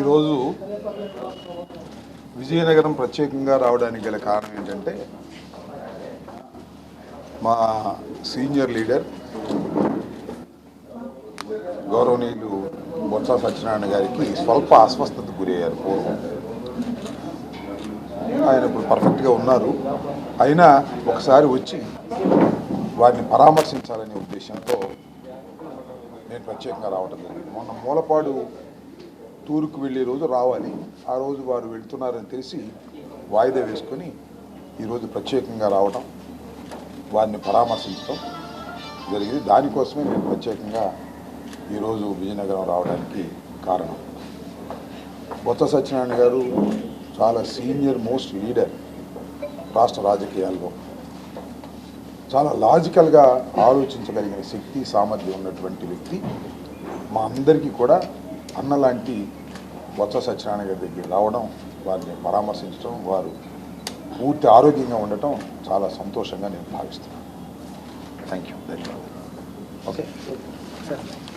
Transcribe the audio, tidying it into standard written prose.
ఈరోజు విజయనగరం ప్రత్యేకంగా రావడానికి గల కారణం ఏంటంటే మా సీనియర్ లీడర్ గౌరవనీయులు బొత్స సత్యనారాయణ గారికి స్వల్ప అస్వస్థతకు గురయ్యారు పూర్వం. ఆయన ఇప్పుడు పర్ఫెక్ట్గా ఉన్నారు. అయినా ఒకసారి వచ్చి వారిని పరామర్శించాలనే ఉద్దేశంతో నేను ప్రత్యేకంగా రావటం జరిగింది. మొన్న మూలపాడు టూర్కు వెళ్ళే రోజు రావాలి, ఆ రోజు వారు వెళ్తున్నారని తెలిసి వాయిదా వేసుకొని ఈరోజు ప్రత్యేకంగా రావటం, వారిని పరామర్శించడం జరిగింది. దానికోసమే నేను ప్రత్యేకంగా ఈరోజు విజయనగరం రావడానికి కారణం. బొత్స సత్యనారాయణ గారు చాలా సీనియర్ మోస్ట్ లీడర్ రాష్ట్ర రాజకీయాల్లో. చాలా లాజికల్గా ఆలోచించగలిగిన శక్తి సామర్థ్యం ఉన్నటువంటి వ్యక్తి. మా అందరికీ కూడా అన్నలాంటి బొత్స సత్యనారాయణ గారి దగ్గరికి రావడం, వారిని పరామర్శించడం, వారు పూర్తి ఆరోగ్యంగా ఉండటం చాలా సంతోషంగా నేను భావిస్తున్నాను. Thank you. ధన్యవాదాలు. Okay sir.